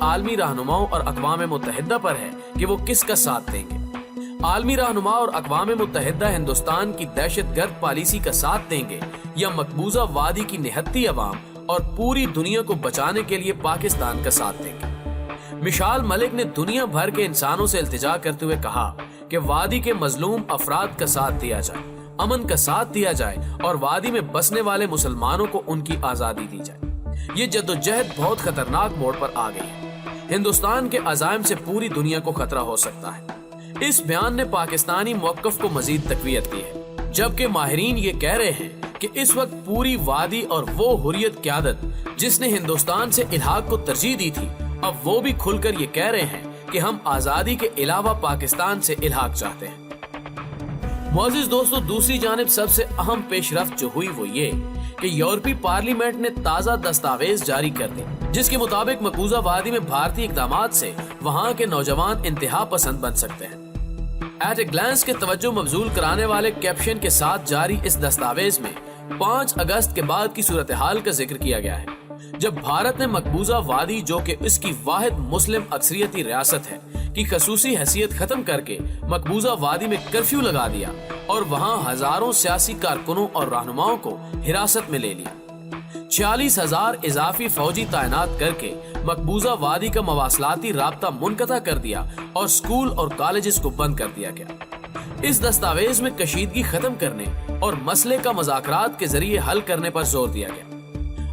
عالمی رہنماؤں اور اقوام متحدہ پر ہے کہ وہ کس کا ساتھ دیں گے۔ عالمی رہنما اور اقوام متحدہ ہندوستان کی دہشت گرد پالیسی کا ساتھ دیں گے یا مقبوضہ وادی کی نہتی عوام اور پوری دنیا کو بچانے کے لیے پاکستان کا ساتھ دیں گے۔ مشال ملک نے دنیا بھر کے انسانوں سے التجا کرتے ہوئے کہا کہ وادی کے مظلوم افراد کا ساتھ دیا جائے، امن کا ساتھ دیا جائے اور وادی میں بسنے والے مسلمانوں کو ان کی آزادی دی جائے۔ یہ جدوجہد بہت خطرناک موڑ پر آ گئی ہے۔ ہندوستان کے عزائم سے پوری دنیا کو خطرہ ہو سکتا ہے۔ اس بیان نے پاکستانی موقف کو مزید تقویت دی ہے، جبکہ ماہرین یہ کہہ رہے ہیں کہ اس وقت پوری وادی اور وہ حریت قیادت جس نے ہندوستان سے الحاق کو ترجیح دی تھی، اب وہ بھی کھل کر یہ کہہ رہے ہیں کہ ہم آزادی کے علاوہ پاکستان سے الحاق چاہتے ہیں۔ معزز دوستو، دوسری جانب سب سے اہم پیش رفت جو ہوئی وہ یہ کہ یورپی پارلیمنٹ نے تازہ دستاویز جاری کر دی، جس کے مطابق مقبوضہ وادی میں بھارتی اقدامات سے وہاں کے نوجوان انتہا پسند بن سکتے ہیں۔ ایٹ اے گلانس کے توجہ مبذول کرانے والے کیپشن کے ساتھ جاری اس دستاویز میں 5 اگست کے بعد کی صورتحال کا ذکر کیا گیا ہے، جب بھارت نے مقبوضہ وادی جو کہ اس کی واحد مسلم اکثریتی ریاست ہے کی خصوصی حیثیت ختم کر کے مقبوضہ وادی میں کرفیو لگا دیا اور وہاں ہزاروں سیاسی کارکنوں اور رہنماؤں کو حراست میں لے لیا۔ 46,000 اضافی فوجی تعینات کر کے مقبوضہ وادی کا مواصلاتی رابطہ منقطع کر دیا اور سکول اور کالجز کو بند کر دیا گیا۔ اس دستاویز میں کشیدگی ختم کرنے اور مسئلے کا مذاکرات کے ذریعے حل کرنے پر زور دیا گیا۔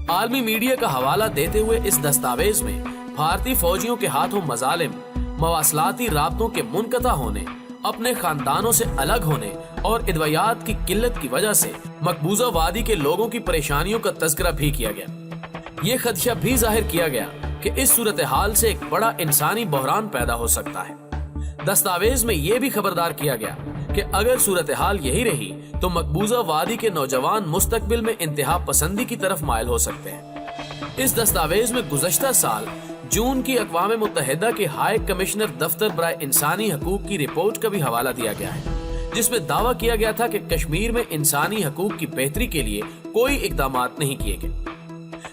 عالمی میڈیا کا حوالہ دیتے ہوئے اس دستاویز میں بھارتی فوجیوں کے ہاتھوں مظالم، مواصلاتی رابطوں کے منقطع ہونے، اپنے خاندانوں سے الگ ہونے اور ادویات کی قلت کی وجہ سے مقبوضہ وادی کے لوگوں کی پریشانیوں کا تذکرہ بھی کیا گیا۔ یہ خدشہ بھی ظاہر کیا گیا کہ اس صورتحال سے ایک بڑا انسانی بحران پیدا ہو سکتا ہے۔ دستاویز میں یہ بھی خبردار کیا گیا کہ اگر صورتحال یہی رہی تو مقبوضہ وادی کے نوجوان مستقبل میں انتہا پسندی کی طرف مائل ہو سکتے ہیں۔ اس دستاویز میں گزشتہ سال جون کی اقوام متحدہ کے ہائی کمشنر دفتر برائے انسانی حقوق کی رپورٹ کا بھی حوالہ دیا گیا ہے، جس میں دعویٰ کیا گیا تھا کہ کشمیر میں انسانی حقوق کی بہتری کے لیے کوئی اقدامات نہیں کیے گئے۔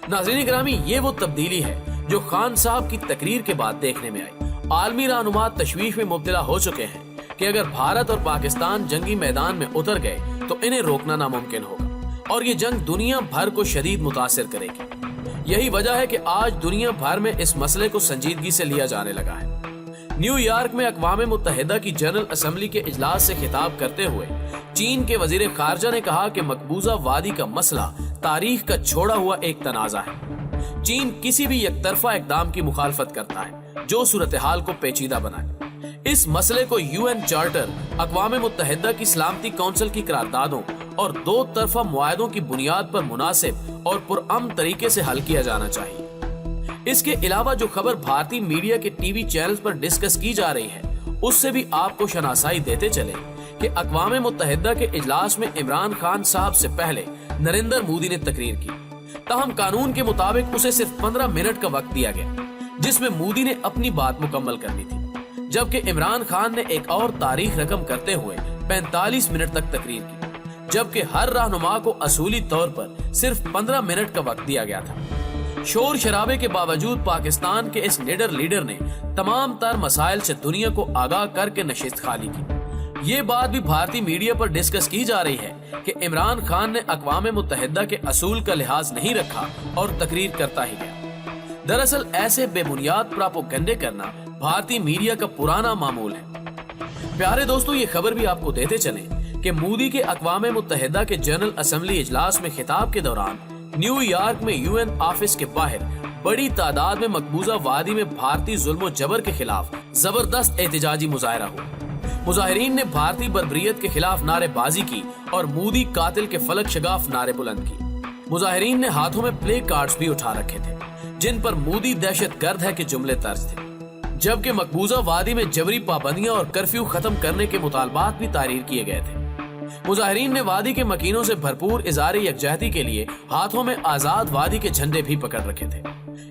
ناظرین گرامی، یہ وہ تبدیلی ہے جو خان صاحب کی تقریر کے بعد دیکھنے میں آئی۔ عالمی رہنما تشویش میں مبتلا ہو چکے ہیں کہ اگر بھارت اور پاکستان جنگی میدان میں اتر گئے تو انہیں روکنا ناممکن ہوگا اور یہ جنگ دنیا بھر کو شدید متاثر کرے گی۔ یہی وجہ ہے کہ آج دنیا بھر میں اس مسئلے کو سنجیدگی سے لیا جانے لگا ہے۔ نیو یارک میں اقوام متحدہ کی جنرل اسمبلی کے اجلاس سے خطاب کرتے ہوئے چین کے وزیر خارجہ نے کہا کہ مقبوضہ وادی کا مسئلہ تاریخ کا چھوڑا ہوا ایک تنازع ہے۔ چین کسی بھی یک طرفہ اقدام کی مخالفت کرتا ہے جو صورتحال کو پیچیدہ بنائے۔ اس مسئلے کو UN چارٹر، اقوام متحدہ کی سلامتی کونسل کی قراردادوں اور 2 طرفہ معاہدوں کی بنیاد پر مناسب اور پرامن طریقے سے حل کیا جانا چاہیے۔ اس کے علاوہ جو خبر بھارتی میڈیا کے ٹی وی چینلز پر ڈسکس کی جا رہی ہے اس سے بھی آپ کو شناسائی دیتے چلے کہ اقوام متحدہ کے اجلاس میں عمران خان صاحب سے پہلے نریندر مودی نے تقریر کی، تاہم قانون کے مطابق اسے صرف 15 منٹ کا وقت دیا گیا جس میں مودی نے اپنی بات مکمل کرنی تھی، جبکہ عمران خان نے ایک اور تاریخ رقم کرتے ہوئے 45 منٹ تک تقریر کی، جبکہ ہر رہنما کو اصولی طور پر صرف 15 منٹ کا وقت دیا گیا تھا۔ شور شرابے کے باوجود پاکستان کے اس نڈر لیڈر نے تمام تر مسائل سے دنیا کو آگاہ کر کے نشست خالی کی۔ یہ بات بھی بھارتی میڈیا پر ڈسکس کی جا رہی ہے کہ عمران خان نے اقوام متحدہ کے اصول کا لحاظ نہیں رکھا اور تقریر کرتا ہی گیا۔ دراصل ایسے بے بنیاد پراپوگنڈے کرنا بھارتی میڈیا کا پرانا معمول ہے۔ پیارے دوستو، یہ خبر بھی آپ کو دیتے چلیں کہ مودی کے اقوام متحدہ کے جنرل اسمبلی اجلاس میں خطاب کے دوران نیو یارک میں UN آفس کے باہر بڑی تعداد میں مقبوضہ وادی میں بھارتی ظلم و جبر کے خلاف زبردست احتجاجی مظاہرہ ہوا۔ مظاہرین نے بھارتی بربریت کے خلاف نعرے بازی کی اور مودی قاتل کے فلک شگاف نعرے بلند کی۔ مظاہرین نے ہاتھوں میں پلے کارڈز بھی اٹھا رکھے تھے جن پر مودی دہشت گرد ہے کے جملے درج تھے، جبکہ مقبوضہ وادی میں جبری پابندیاں اور کرفیو ختم کرنے کے مطالبات بھی تحریر کیے گئے تھے۔ مظاہرین نے وادی کے مکینوں سے بھرپور اظہار یکجہتی کے لیے ہاتھوں میں آزاد وادی کے جھنڈے بھی پکڑ رکھے تھے۔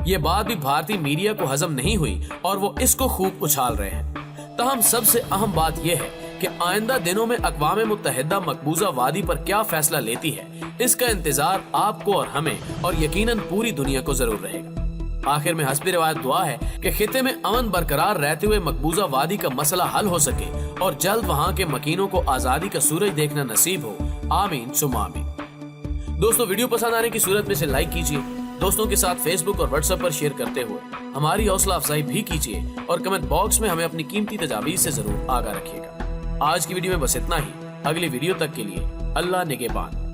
یہ بات بھی بھارتی میڈیا کو ہضم نہیں ہوئی اور وہ اس کو خوب اچھال رہے ہیں۔ تاہم سب سے اہم بات یہ ہے کہ آئندہ دنوں میں اقوام متحدہ مقبوضہ وادی پر کیا فیصلہ لیتی ہے، اس کا انتظار آپ کو اور ہمیں اور یقیناً پوری دنیا کو ضرور رہے گا۔ آخر میں حسب روایت دعا ہے کہ خطے میں امن برقرار رہتے ہوئے مقبوضہ وادی کا مسئلہ حل ہو سکے اور جلد وہاں کے مکینوں کو آزادی کا سورج دیکھنا نصیب ہو، آمین ثم آمین۔ دوستو ویڈیو پسند آنے کی صورت میں اسے لائک کیجیے، دوستوں کے ساتھ فیس بک اور واٹس ایپ پر شیئر کرتے ہوئے ہماری حوصلہ افزائی بھی کیجیے اور کمنٹ باکس میں ہمیں اپنی قیمتی تجاویز سے ضرور آگاہ رکھیے گا۔ آج کی ویڈیو میں بس اتنا ہی، اگلی ویڈیو تک کے لیے اللہ نگہبان۔